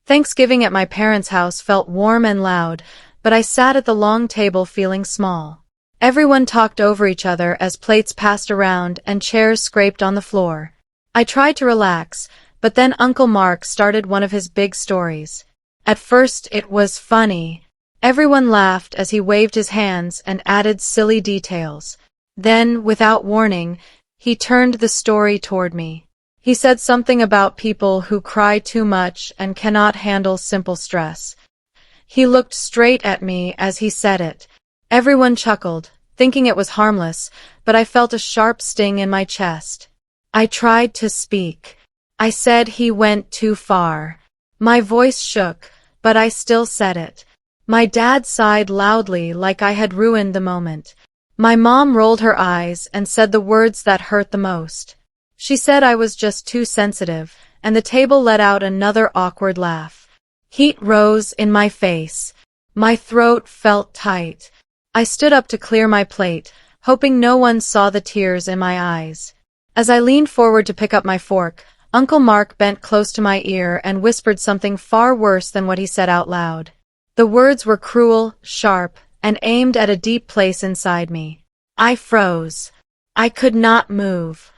Thanksgiving at my parents' house felt warm and loud, but I sat at the long table feeling small. Everyone talked over each other as plates passed around and chairs scraped on the floor. I tried to relax, but then Uncle Mark started one of his big stories. At first it was funny. Everyone laughed as he waved his hands and added silly details. Then, without warning, he turned the story toward me. He said something about people who cry too much and cannot handle simple stress. He looked straight at me as he said it. Everyone chuckled, thinking it was harmless, but I felt a sharp sting in my chest. I tried to speak. I said he went too far. My voice shook, but I still said it. My dad sighed loudly like I had ruined the moment. My mom rolled her eyes and said the words that hurt the most. She said I was just too sensitive, and the table let out another awkward laugh. Heat rose in my face. My throat felt tight. I stood up to clear my plate, hoping no one saw the tears in my eyes. As I leaned forward to pick up my fork, Uncle Mark bent close to my ear and whispered something far worse than what he said out loud. The words were cruel, sharp, and aimed at a deep place inside me. I froze. I could not move.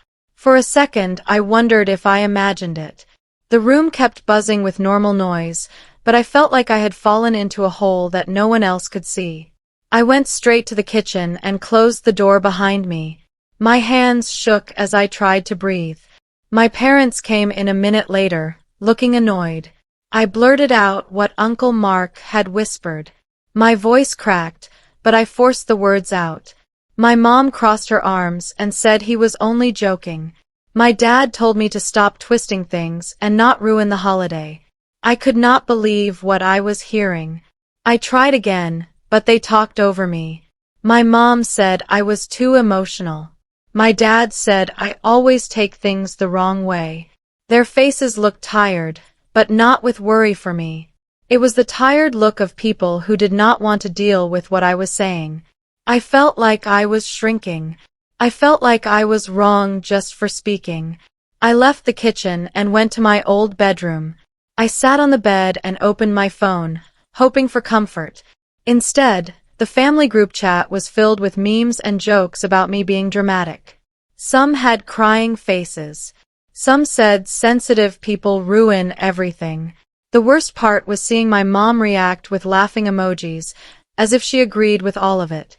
For a second, I wondered if I imagined it. The room kept buzzing with normal noise, but I felt like I had fallen into a hole that no one else could see. I went straight to the kitchen and closed the door behind me. My hands shook as I tried to breathe. My parents came in a minute later, looking annoyed. I blurted out what Uncle Mark had whispered. My voice cracked, but I forced the words out. My mom crossed her arms and said he was only joking. My dad told me to stop twisting things and not ruin the holiday. I could not believe what I was hearing. I tried again, but they talked over me. My mom said I was too emotional. My dad said I always take things the wrong way. Their faces looked tired, but not with worry for me. It was the tired look of people who did not want to deal with what I was saying. I felt like I was shrinking. I felt like I was wrong just for speaking. I left the kitchen and went to my old bedroom. I sat on the bed and opened my phone, hoping for comfort. Instead, the family group chat was filled with memes and jokes about me being dramatic. Some had crying faces. Some said sensitive people ruin everything. The worst part was seeing my mom react with laughing emojis, as if she agreed with all of it.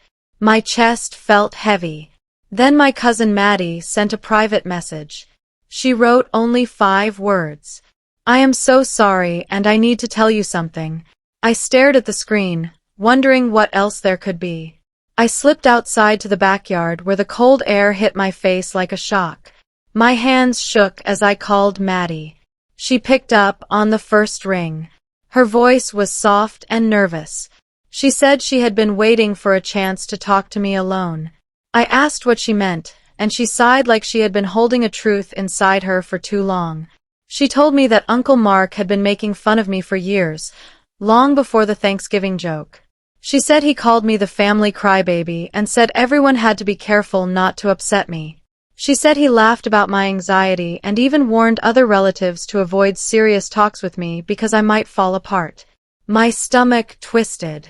My chest felt heavy. Then my cousin Maddie sent a private message. She wrote only 5 words. I am so sorry and I need to tell you something. I stared at the screen, wondering what else there could be. I slipped outside to the backyard where the cold air hit my face like a shock. My hands shook as I called Maddie. She picked up on the first ring. Her voice was soft and nervous. She said she had been waiting for a chance to talk to me alone. I asked what she meant, and she sighed like she had been holding a truth inside her for too long. She told me that Uncle Mark had been making fun of me for years, long before the Thanksgiving joke. She said he called me the family crybaby and said everyone had to be careful not to upset me. She said he laughed about my anxiety and even warned other relatives to avoid serious talks with me because I might fall apart. My stomach twisted.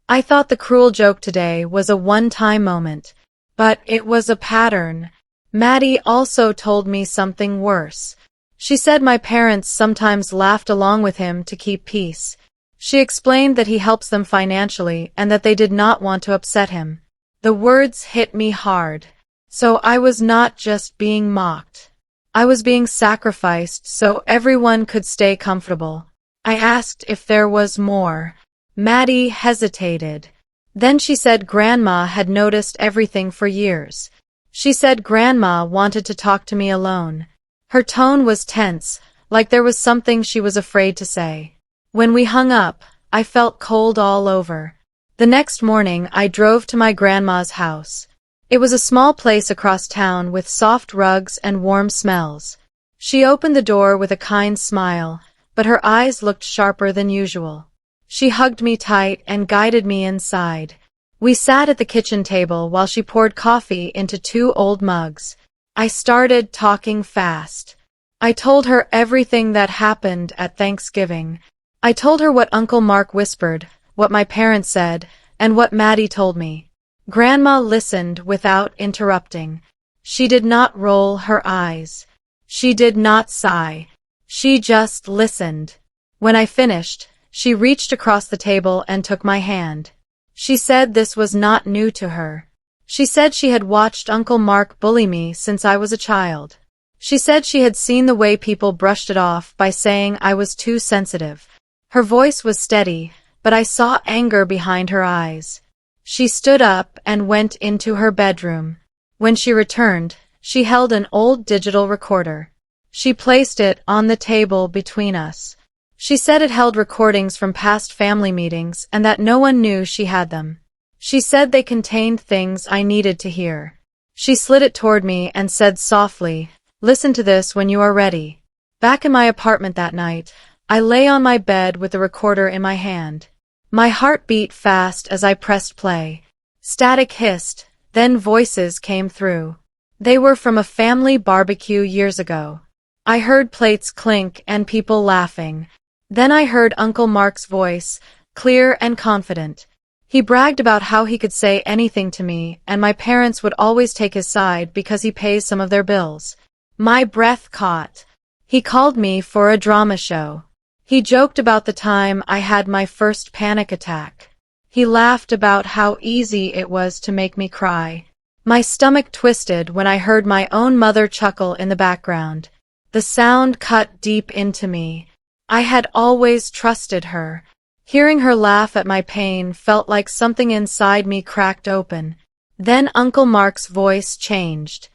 I thought the cruel joke today was a one-time moment, but it was a pattern. Maddie also told me something worse. She said my parents sometimes laughed along with him to keep peace. She explained that he helps them financially and that they did not want to upset him. The words hit me hard. So I was not just being mocked. I was being sacrificed so everyone could stay comfortable. I asked if there was more. Maddie hesitated. Then she said Grandma had noticed everything for years. She said Grandma wanted to talk to me alone. Her tone was tense, like there was something she was afraid to say. When we hung up, I felt cold all over. The next morning, I drove to my grandma's house. It was a small place across town with soft rugs and warm smells. She opened the door with a kind smile, but her eyes looked sharper than usual. She hugged me tight and guided me inside. We sat at the kitchen table while she poured coffee into 2 old mugs. I started talking fast. I told her everything that happened at Thanksgiving. I told her what Uncle Mark whispered, what my parents said, and what Maddie told me. Grandma listened without interrupting. She did not roll her eyes. She did not sigh. She just listened. When I finished, she reached across the table and took my hand. She said this was not new to her. She said she had watched Uncle Mark bully me since I was a child. She said she had seen the way people brushed it off by saying I was too sensitive. Her voice was steady, but I saw anger behind her eyes. She stood up and went into her bedroom. When she returned, she held an old digital recorder. She placed it on the table between us. She said it held recordings from past family meetings and that no one knew she had them. She said they contained things I needed to hear. She slid it toward me and said softly, "Listen to this when you are ready." Back in my apartment that night, I lay on my bed with the recorder in my hand. My heart beat fast as I pressed play. Static hissed, then voices came through. They were from a family barbecue years ago. I heard plates clink and people laughing. Then I heard Uncle Mark's voice, clear and confident. He bragged about how he could say anything to me, and my parents would always take his side because he pays some of their bills. My breath caught. He called me for a drama show. He joked about the time I had my first panic attack. He laughed about how easy it was to make me cry. My stomach twisted when I heard my own mother chuckle in the background. The sound cut deep into me. I had always trusted her. Hearing her laugh at my pain felt like something inside me cracked open. Then Uncle Mark's voice changed.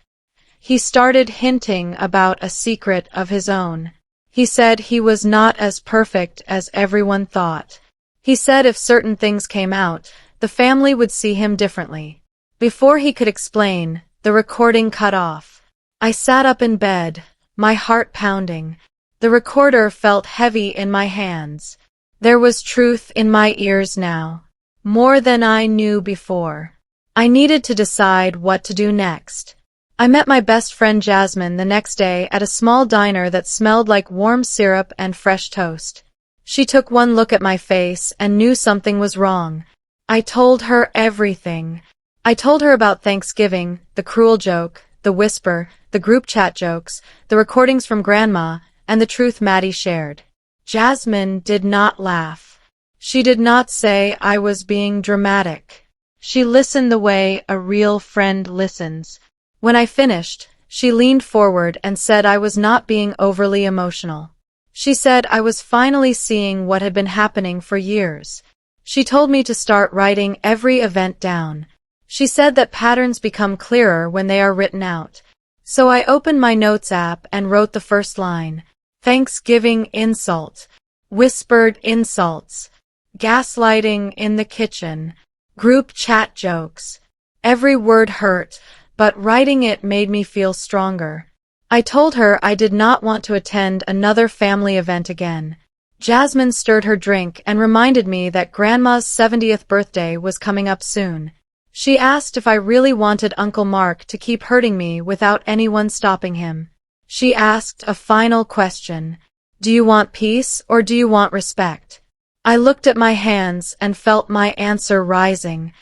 He started hinting about a secret of his own. He said he was not as perfect as everyone thought. He said if certain things came out, the family would see him differently. Before he could explain, the recording cut off. I sat up in bed, my heart pounding. The recorder felt heavy in my hands. There was truth in my ears now. More than I knew before. I needed to decide what to do next. I met my best friend Jasmine the next day at a small diner that smelled like warm syrup and fresh toast. She took one look at my face and knew something was wrong. I told her everything. I told her about Thanksgiving, the cruel joke, the whisper, the group chat jokes, the recordings from Grandma, and the truth Maddie shared. Jasmine did not laugh. She did not say I was being dramatic. She listened the way a real friend listens. When I finished, she leaned forward and said I was not being overly emotional. She said I was finally seeing what had been happening for years. She told me to start writing every event down. She said that patterns become clearer when they are written out. So I opened my notes app and wrote the first line. Thanksgiving insult. Whispered insults. Gaslighting in the kitchen. Group chat jokes. Every word hurt, but writing it made me feel stronger. I told her I did not want to attend another family event again. Jasmine stirred her drink and reminded me that Grandma's 70th birthday was coming up soon. She asked if I really wanted Uncle Mark to keep hurting me without anyone stopping him. She asked a final question. Do you want peace or do you want respect? I looked at my hands and felt my answer rising.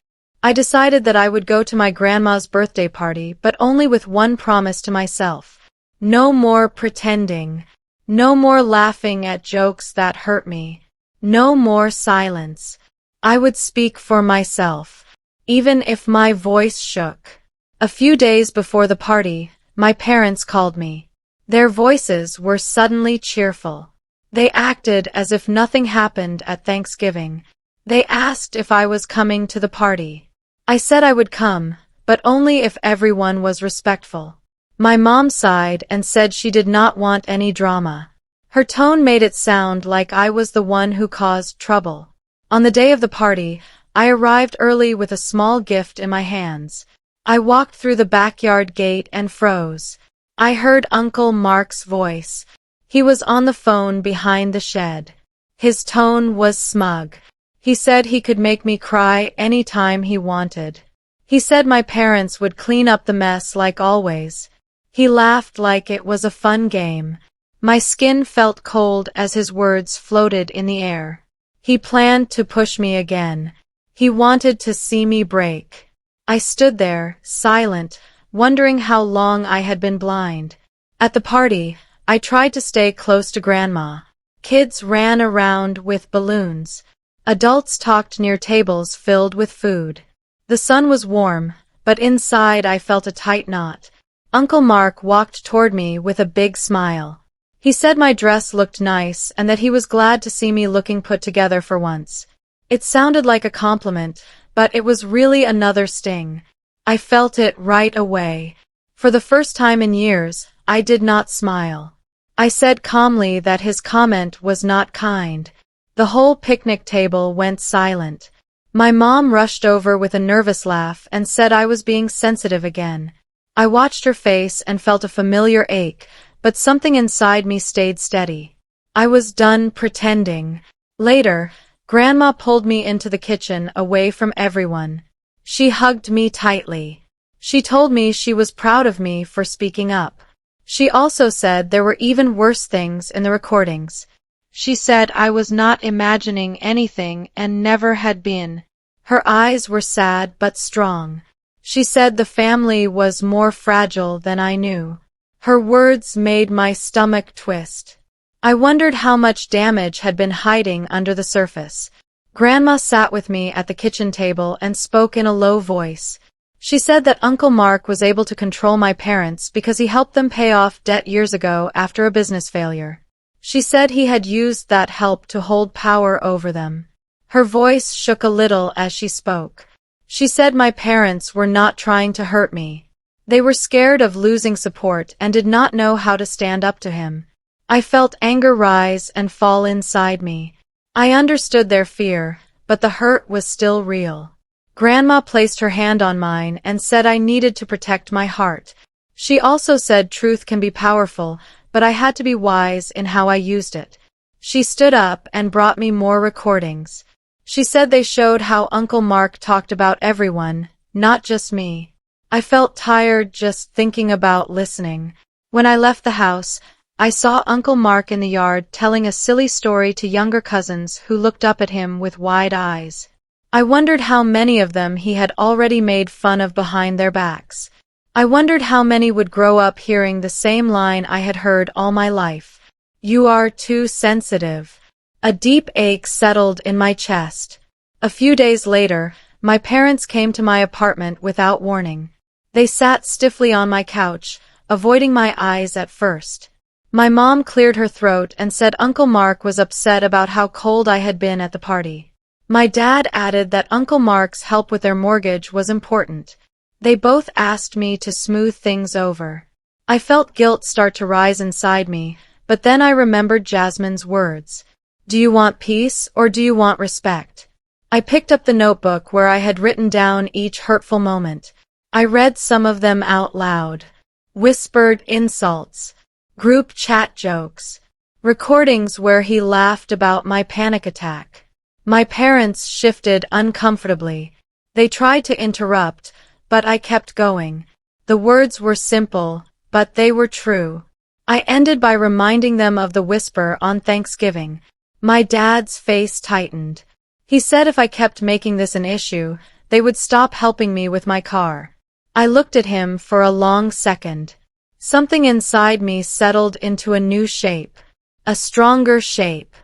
I decided that I would go to my grandma's birthday party, but only with one promise to myself. No more pretending. No more laughing at jokes that hurt me. No more silence. I would speak for myself, even if my voice shook. A few days before the party, my parents called me. Their voices were suddenly cheerful. They acted as if nothing happened at Thanksgiving. They asked if I was coming to the party. I said I would come, but only if everyone was respectful. My mom sighed and said she did not want any drama. Her tone made it sound like I was the one who caused trouble. On the day of the party, I arrived early with a small gift in my hands. I walked through the backyard gate and froze. I heard Uncle Mark's voice. He was on the phone behind the shed. His tone was smug. He said he could make me cry any time he wanted. He said my parents would clean up the mess like always. He laughed like it was a fun game. My skin felt cold as his words floated in the air. He planned to push me again. He wanted to see me break. I stood there, silent, wondering how long I had been blind. At the party, I tried to stay close to Grandma. Kids ran around with balloons. Adults talked near tables filled with food. The sun was warm, but inside I felt a tight knot. Uncle Mark walked toward me with a big smile. He said my dress looked nice and that he was glad to see me looking put together for once. It sounded like a compliment, but it was really another sting. I felt it right away. For the first time in years, I did not smile. I said calmly that his comment was not kind. The whole picnic table went silent. My mom rushed over with a nervous laugh and said I was being sensitive again. I watched her face and felt a familiar ache, but something inside me stayed steady. I was done pretending. Later, Grandma pulled me into the kitchen away from everyone. She hugged me tightly. She told me she was proud of me for speaking up. She also said there were even worse things in the recordings. She said I was not imagining anything and never had been. Her eyes were sad but strong. She said the family was more fragile than I knew. Her words made my stomach twist. I wondered how much damage had been hiding under the surface. Grandma sat with me at the kitchen table and spoke in a low voice. She said that Uncle Mark was able to control my parents because he helped them pay off debt years ago after a business failure. She said he had used that help to hold power over them. Her voice shook a little as she spoke. She said my parents were not trying to hurt me. They were scared of losing support and did not know how to stand up to him. I felt anger rise and fall inside me. I understood their fear, but the hurt was still real. Grandma placed her hand on mine and said I needed to protect my heart. She also said truth can be powerful, but I had to be wise in how I used it. She stood up and brought me more recordings. She said they showed how Uncle Mark talked about everyone, not just me. I felt tired just thinking about listening. When I left the house, I saw Uncle Mark in the yard telling a silly story to younger cousins who looked up at him with wide eyes. I wondered how many of them he had already made fun of behind their backs. I wondered how many would grow up hearing the same line I had heard all my life. You are too sensitive. A deep ache settled in my chest. A few days later, my parents came to my apartment without warning. They sat stiffly on my couch, avoiding my eyes at first. My mom cleared her throat and said Uncle Mark was upset about how cold I had been at the party. My dad added that Uncle Mark's help with their mortgage was important. They both asked me to smooth things over. I felt guilt start to rise inside me, but then I remembered Jasmine's words. Do you want peace or do you want respect? I picked up the notebook where I had written down each hurtful moment. I read some of them out loud. Whispered insults. Group chat jokes. Recordings where he laughed about my panic attack. My parents shifted uncomfortably. They tried to interrupt, but I kept going. The words were simple, but they were true. I ended by reminding them of the whisper on Thanksgiving. My dad's face tightened. He said if I kept making this an issue, they would stop helping me with my car. I looked at him for a long second. Something inside me settled into a new shape. A stronger shape.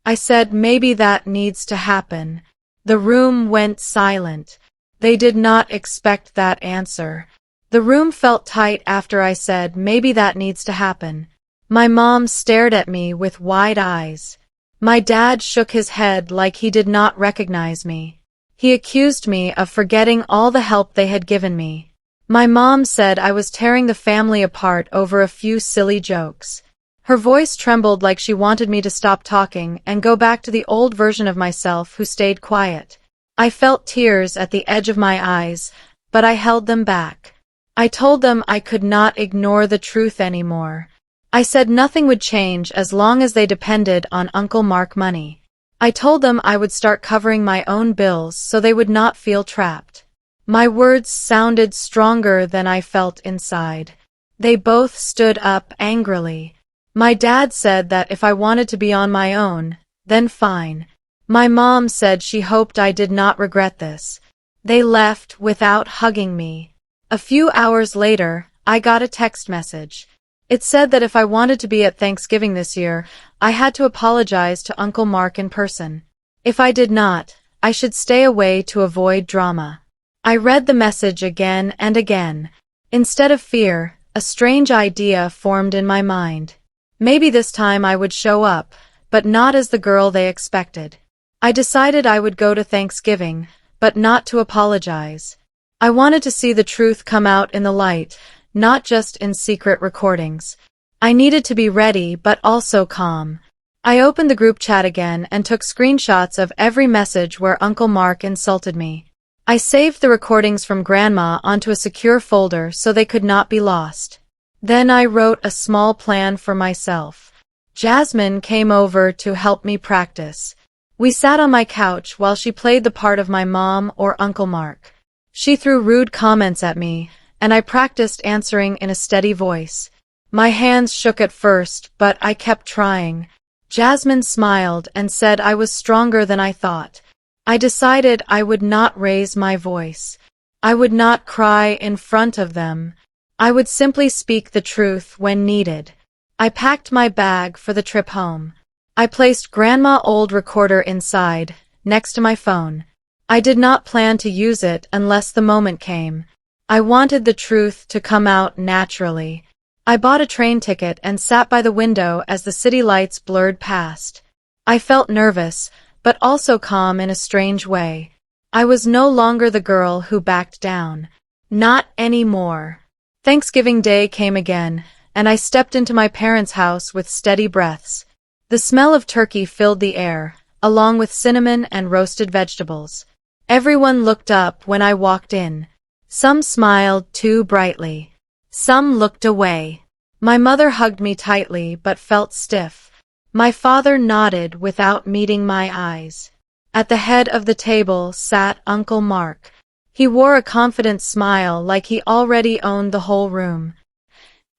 I said maybe that needs to happen. The room went silent. They did not expect that answer. The room felt tight after I said maybe that needs to happen. My mom stared at me with wide eyes. My dad shook his head like he did not recognize me. He accused me of forgetting all the help they had given me. My mom said I was tearing the family apart over a few silly jokes. Her voice trembled like she wanted me to stop talking and go back to the old version of myself who stayed quiet. I felt tears at the edge of my eyes, but I held them back. I told them I could not ignore the truth anymore. I said nothing would change as long as they depended on Uncle Mark money. I told them I would start covering my own bills so they would not feel trapped. My words sounded stronger than I felt inside. They both stood up angrily. My dad said that if I wanted to be on my own, then fine. My mom said she hoped I did not regret this. They left without hugging me. A few hours later, I got a text message. It said that if I wanted to be at Thanksgiving this year, I had to apologize to Uncle Mark in person. If I did not, I should stay away to avoid drama. I read the message again and again. Instead of fear, a strange idea formed in my mind. Maybe this time I would show up, but not as the girl they expected. I decided I would go to Thanksgiving, but not to apologize. I wanted to see the truth come out in the light, not just in secret recordings. I needed to be ready but also calm. I opened the group chat again and took screenshots of every message where Uncle Mark insulted me. I saved the recordings from Grandma onto a secure folder so they could not be lost. Then I wrote a small plan for myself. Jasmine came over to help me practice. We sat on my couch while she played the part of my mom or Uncle Mark. She threw rude comments at me, and I practiced answering in a steady voice. My hands shook at first, but I kept trying. Jasmine smiled and said I was stronger than I thought. I decided I would not raise my voice. I would not cry in front of them. I would simply speak the truth when needed. I packed my bag for the trip home. I placed Grandma's old recorder inside, next to my phone. I did not plan to use it unless the moment came. I wanted the truth to come out naturally. I bought a train ticket and sat by the window as the city lights blurred past. I felt nervous, but also calm in a strange way. I was no longer the girl who backed down. Not anymore. Thanksgiving Day came again, and I stepped into my parents' house with steady breaths. The smell of turkey filled the air, along with cinnamon and roasted vegetables. Everyone looked up when I walked in. Some smiled too brightly. Some looked away. My mother hugged me tightly but felt stiff. My father nodded without meeting my eyes. At the head of the table sat Uncle Mark. He wore a confident smile like he already owned the whole room.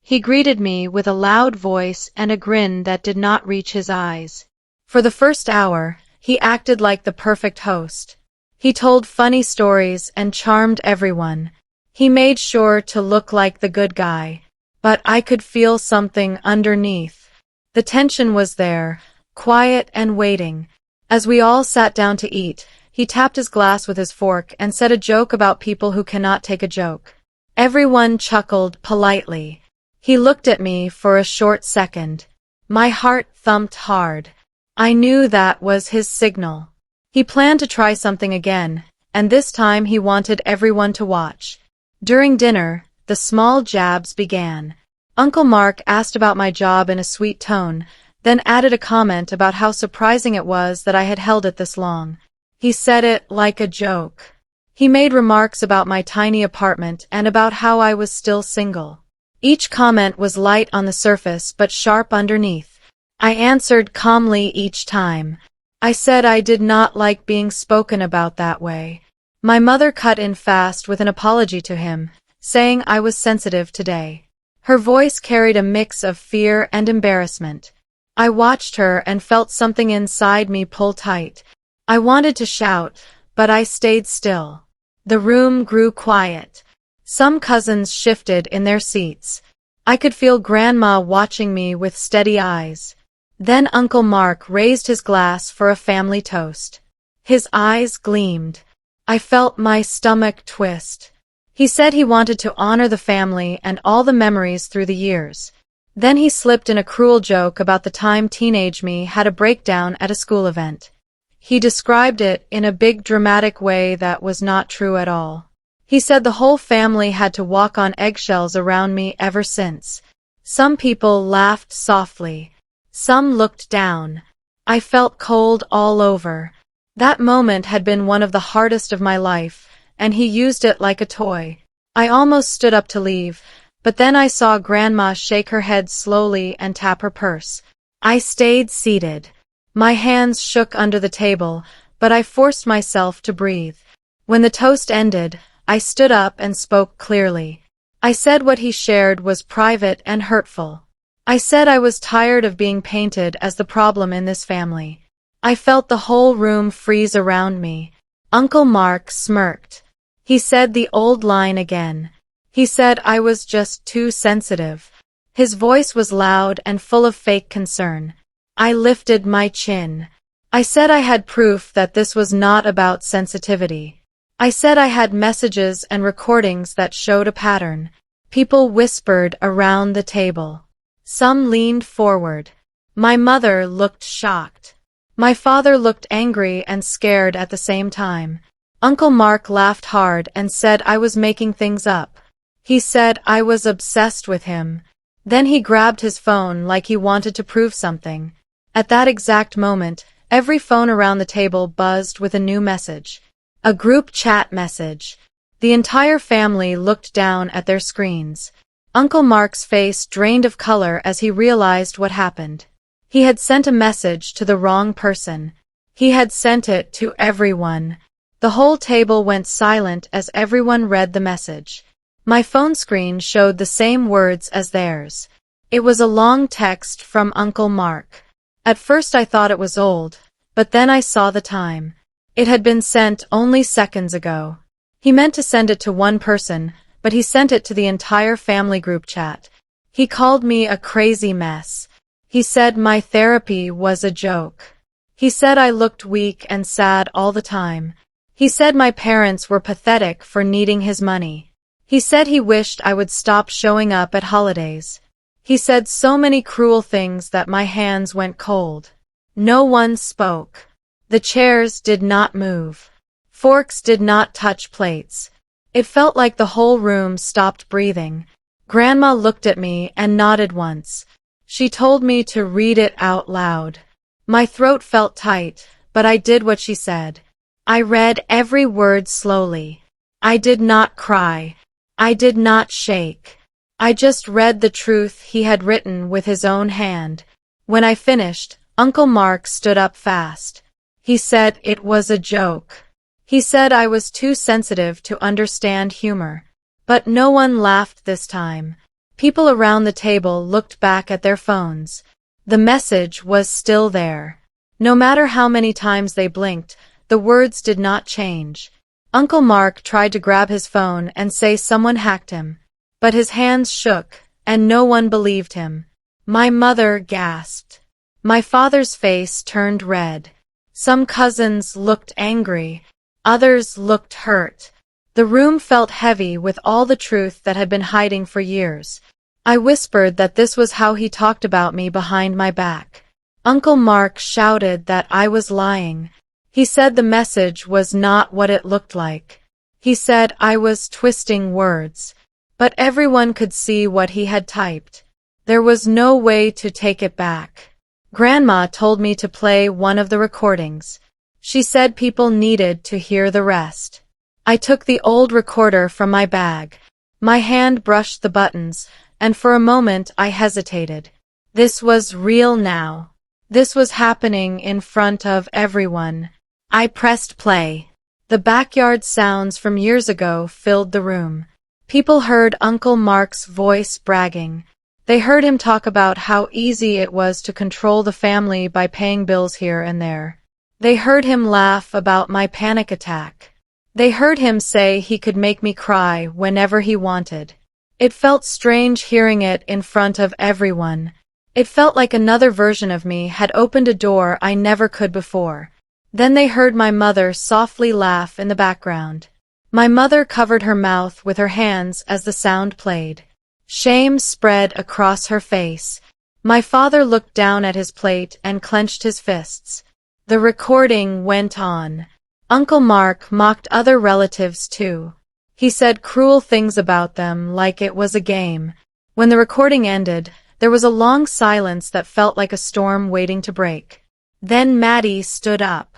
He greeted me with a loud voice and a grin that did not reach his eyes. For the first hour, he acted like the perfect host. He told funny stories and charmed everyone. He made sure to look like the good guy. But I could feel something underneath. The tension was there, quiet and waiting. As we all sat down to eat, he tapped his glass with his fork and said a joke about people who cannot take a joke. Everyone chuckled politely. He looked at me for a short second. My heart thumped hard. I knew that was his signal. He planned to try something again, and this time he wanted everyone to watch. During dinner, the small jabs began. Uncle Mark asked about my job in a sweet tone, then added a comment about how surprising it was that I had held it this long. He said it like a joke. He made remarks about my tiny apartment and about how I was still single. Each comment was light on the surface but sharp underneath. I answered calmly each time. I said I did not like being spoken about that way. My mother cut in fast with an apology to him, saying I was sensitive today. Her voice carried a mix of fear and embarrassment. I watched her and felt something inside me pull tight. I wanted to shout, but I stayed still. The room grew quiet. Some cousins shifted in their seats. I could feel Grandma watching me with steady eyes. Then Uncle Mark raised his glass for a family toast. His eyes gleamed. I felt my stomach twist. He said he wanted to honor the family and all the memories through the years. Then he slipped in a cruel joke about the time teenage me had a breakdown at a school event. He described it in a big dramatic way that was not true at all. He said the whole family had to walk on eggshells around me ever since. Some people laughed softly. Some looked down. I felt cold all over. That moment had been one of the hardest of my life, and he used it like a toy. I almost stood up to leave, but then I saw Grandma shake her head slowly and tap her purse. I stayed seated. My hands shook under the table, but I forced myself to breathe. When the toast ended, I stood up and spoke clearly. I said what he shared was private and hurtful. I said I was tired of being painted as the problem in this family. I felt the whole room freeze around me. Uncle Mark smirked. He said the old line again. He said I was just too sensitive. His voice was loud and full of fake concern. I lifted my chin. I said I had proof that this was not about sensitivity. I said I had messages and recordings that showed a pattern. People whispered around the table. Some leaned forward. My mother looked shocked. My father looked angry and scared at the same time. Uncle Mark laughed hard and said I was making things up. He said I was obsessed with him. Then he grabbed his phone like he wanted to prove something. At that exact moment, every phone around the table buzzed with a new message. A group chat message. The entire family looked down at their screens. Uncle Mark's face drained of color as he realized what happened. He had sent a message to the wrong person. He had sent it to everyone. The whole table went silent as everyone read the message. My phone screen showed the same words as theirs. It was a long text from Uncle Mark. At first I thought it was old, but then I saw the time. It had been sent only seconds ago. He meant to send it to one person, but he sent it to the entire family group chat. He called me a crazy mess. He said my therapy was a joke. He said I looked weak and sad all the time. He said my parents were pathetic for needing his money. He said he wished I would stop showing up at holidays. He said so many cruel things that my hands went cold. No one spoke. The chairs did not move. Forks did not touch plates. It felt like the whole room stopped breathing. Grandma looked at me and nodded once. She told me to read it out loud. My throat felt tight, but I did what she said. I read every word slowly. I did not cry. I did not shake. I just read the truth he had written with his own hand. When I finished, Uncle Mark stood up fast. He said it was a joke. He said I was too sensitive to understand humor. But no one laughed this time. People around the table looked back at their phones. The message was still there. No matter how many times they blinked, the words did not change. Uncle Mark tried to grab his phone and say someone hacked him. But his hands shook, and no one believed him. My mother gasped. My father's face turned red. Some cousins looked angry. Others looked hurt. The room felt heavy with all the truth that had been hiding for years. I whispered that this was how he talked about me behind my back. Uncle Mark shouted that I was lying. He said the message was not what it looked like. He said I was twisting words. But everyone could see what he had typed. There was no way to take it back. Grandma told me to play one of the recordings. She said people needed to hear the rest. I took the old recorder from my bag. My hand brushed the buttons, and for a moment I hesitated. This was real now. This was happening in front of everyone. I pressed play. The backyard sounds from years ago filled the room. People heard Uncle Mark's voice bragging. They heard him talk about how easy it was to control the family by paying bills here and there. They heard him laugh about my panic attack. They heard him say he could make me cry whenever he wanted. It felt strange hearing it in front of everyone. It felt like another version of me had opened a door I never could before. Then they heard my mother softly laugh in the background. My mother covered her mouth with her hands as the sound played. Shame spread across her face. My father looked down at his plate and clenched his fists. The recording went on. Uncle Mark mocked other relatives too. He said cruel things about them like it was a game. When the recording ended, there was a long silence that felt like a storm waiting to break. Then Maddie stood up.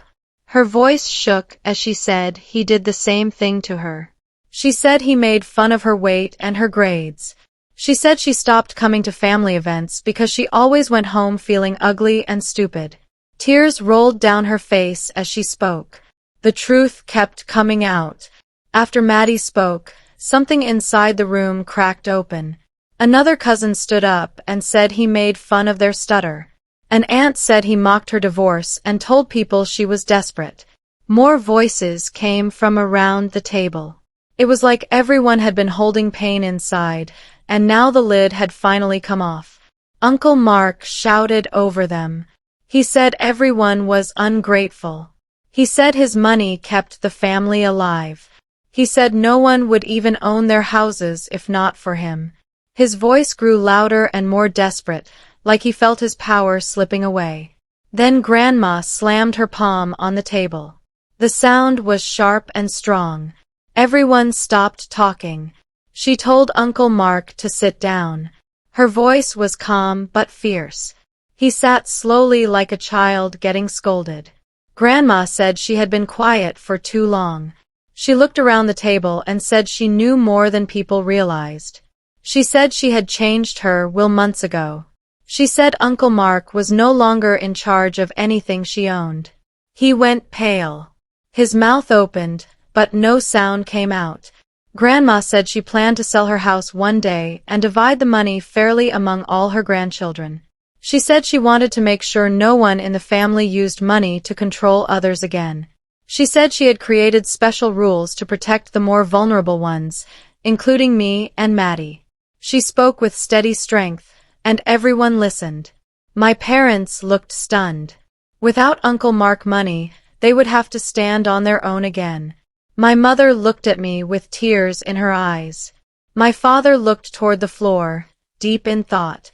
Her voice shook as she said he did the same thing to her. She said he made fun of her weight and her grades. She said she stopped coming to family events because she always went home feeling ugly and stupid. Tears rolled down her face as she spoke. The truth kept coming out. After Maddie spoke, something inside the room cracked open. Another cousin stood up and said he made fun of their stutter. An aunt said he mocked her divorce and told people she was desperate. More voices came from around the table. It was like everyone had been holding pain inside, and now the lid had finally come off. Uncle Mark shouted over them. He said everyone was ungrateful. He said his money kept the family alive. He said no one would even own their houses if not for him. His voice grew louder and more desperate, like he felt his power slipping away. Then Grandma slammed her palm on the table. The sound was sharp and strong. Everyone stopped talking. She told Uncle Mark to sit down. Her voice was calm but fierce. He sat slowly like a child getting scolded. Grandma said she had been quiet for too long. She looked around the table and said she knew more than people realized. She said she had changed her will months ago. She said Uncle Mark was no longer in charge of anything she owned. He went pale. His mouth opened, but no sound came out. Grandma said she planned to sell her house one day and divide the money fairly among all her grandchildren. She said she wanted to make sure no one in the family used money to control others again. She said she had created special rules to protect the more vulnerable ones, including me and Maddie. She spoke with steady strength, and everyone listened. My parents looked stunned. Without Uncle Mark money, they would have to stand on their own again. My mother looked at me with tears in her eyes. My father looked toward the floor, deep in thought.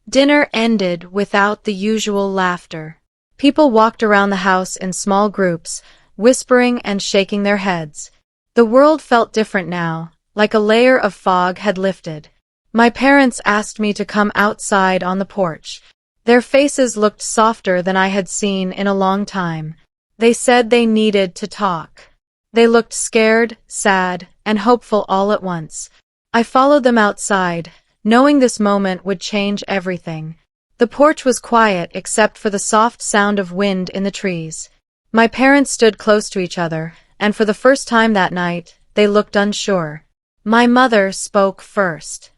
Dinner ended without the usual laughter. People walked around the house in small groups, whispering and shaking their heads. The world felt different now, like a layer of fog had lifted. My parents asked me to come outside on the porch. Their faces looked softer than I had seen in a long time. They said they needed to talk. They looked scared, sad, and hopeful all at once. I followed them outside, knowing this moment would change everything. The porch was quiet except for the soft sound of wind in the trees. My parents stood close to each other, and for the first time that night, they looked unsure. My mother spoke first.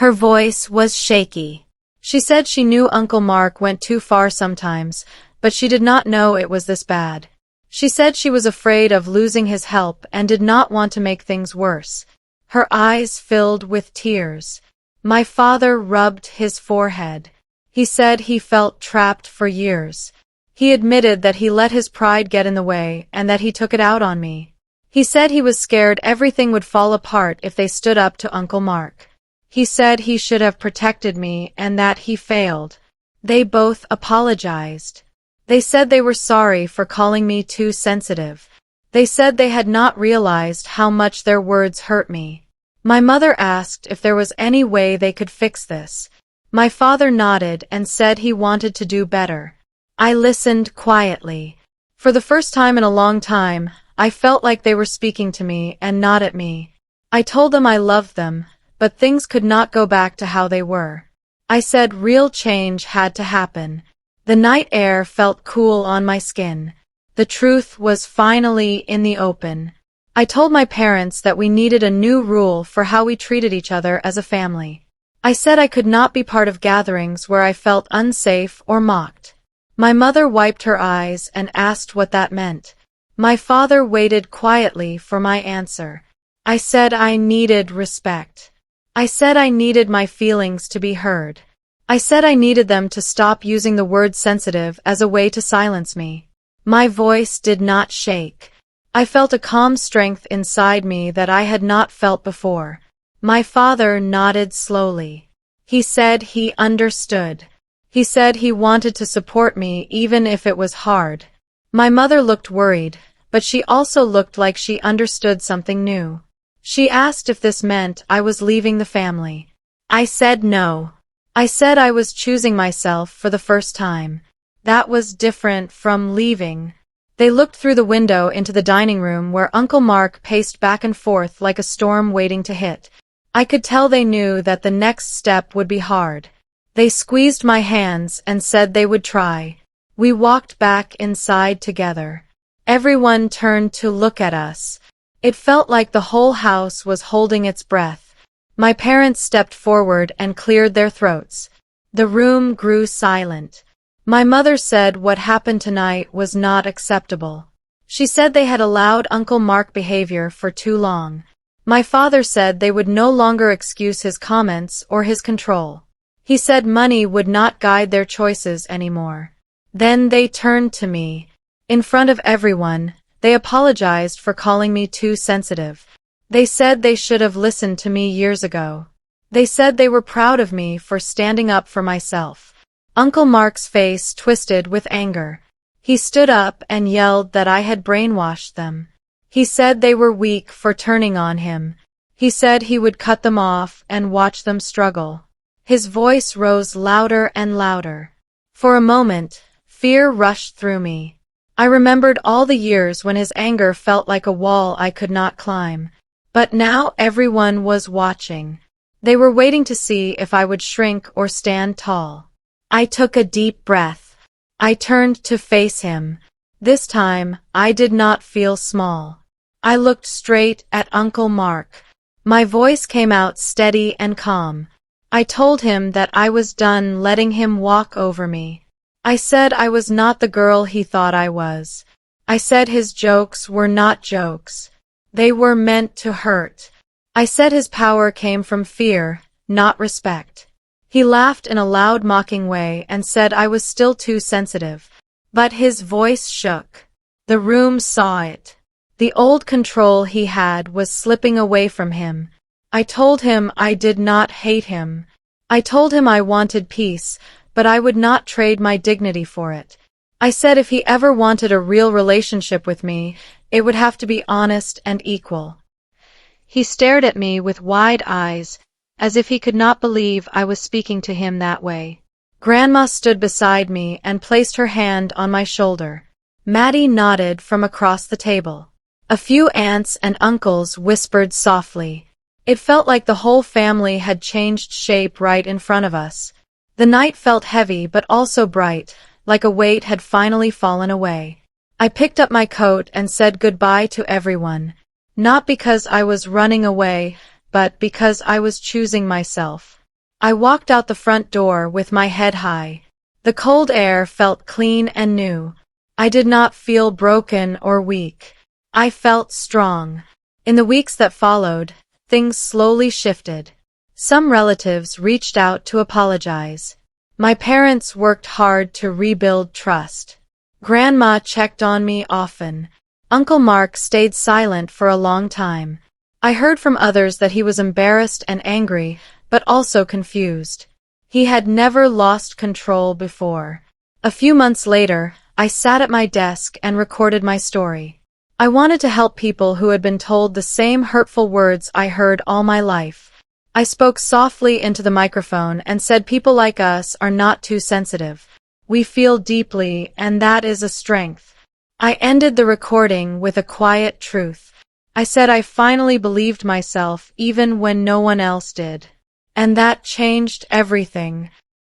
Her voice was shaky. She said she knew Uncle Mark went too far sometimes, but she did not know it was this bad. She said she was afraid of losing his help and did not want to make things worse. Her eyes filled with tears. My father rubbed his forehead. He said he felt trapped for years. He admitted that he let his pride get in the way and that he took it out on me. He said he was scared everything would fall apart if they stood up to Uncle Mark. He said he should have protected me and that he failed. They both apologized. They said they were sorry for calling me too sensitive. They said they had not realized how much their words hurt me. My mother asked if there was any way they could fix this. My father nodded and said he wanted to do better. I listened quietly. For the first time in a long time, I felt like they were speaking to me and not at me. I told them I loved them, but things could not go back to how they were. I said real change had to happen. The night air felt cool on my skin. The truth was finally in the open. I told my parents that we needed a new rule for how we treated each other as a family. I said I could not be part of gatherings where I felt unsafe or mocked. My mother wiped her eyes and asked what that meant. My father waited quietly for my answer. I said I needed respect. I said I needed my feelings to be heard. I said I needed them to stop using the word sensitive as a way to silence me. My voice did not shake. I felt a calm strength inside me that I had not felt before. My father nodded slowly. He said he understood. He said he wanted to support me even if it was hard. My mother looked worried, but she also looked like she understood something new. She asked if this meant I was leaving the family. I said no. I said I was choosing myself for the first time. That was different from leaving. They looked through the window into the dining room where Uncle Mark paced back and forth like a storm waiting to hit. I could tell they knew that the next step would be hard. They squeezed my hands and said they would try. We walked back inside together. Everyone turned to look at us. It felt like the whole house was holding its breath. My parents stepped forward and cleared their throats. The room grew silent. My mother said what happened tonight was not acceptable. She said they had allowed Uncle Mark behavior for too long. My father said they would no longer excuse his comments or his control. He said money would not guide their choices anymore. Then they turned to me. In front of everyone, they apologized for calling me too sensitive. They said they should have listened to me years ago. They said they were proud of me for standing up for myself. Uncle Mark's face twisted with anger. He stood up and yelled that I had brainwashed them. He said they were weak for turning on him. He said he would cut them off and watch them struggle. His voice rose louder and louder. For a moment, fear rushed through me. I remembered all the years when his anger felt like a wall I could not climb. But now everyone was watching. They were waiting to see if I would shrink or stand tall. I took a deep breath. I turned to face him. This time, I did not feel small. I looked straight at Uncle Mark. My voice came out steady and calm. I told him that I was done letting him walk over me. I said I was not the girl he thought I was. I said his jokes were not jokes. They were meant to hurt. I said his power came from fear, not respect. He laughed in a loud, mocking way and said I was still too sensitive. But his voice shook. The room saw it. The old control he had was slipping away from him. I told him I did not hate him. I told him I wanted peace, but I would not trade my dignity for it. I said if he ever wanted a real relationship with me, it would have to be honest and equal. He stared at me with wide eyes, as if he could not believe I was speaking to him that way. Grandma stood beside me and placed her hand on my shoulder. Maddie nodded from across the table. A few aunts and uncles whispered softly. It felt like the whole family had changed shape right in front of us. The night felt heavy but also bright, like a weight had finally fallen away. I picked up my coat and said goodbye to everyone, not because I was running away, but because I was choosing myself. I walked out the front door with my head high. The cold air felt clean and new. I did not feel broken or weak. I felt strong. In the weeks that followed, things slowly shifted. Some relatives reached out to apologize. My parents worked hard to rebuild trust. Grandma checked on me often. Uncle Mark stayed silent for a long time. I heard from others that he was embarrassed and angry, but also confused. He had never lost control before. A few months later, I sat at my desk and recorded my story. I wanted to help people who had been told the same hurtful words I heard all my life. I spoke softly into the microphone and said people like us are not too sensitive. We feel deeply, and that is a strength. I ended the recording with a quiet truth. I said I finally believed myself even when no one else did. And that changed everything.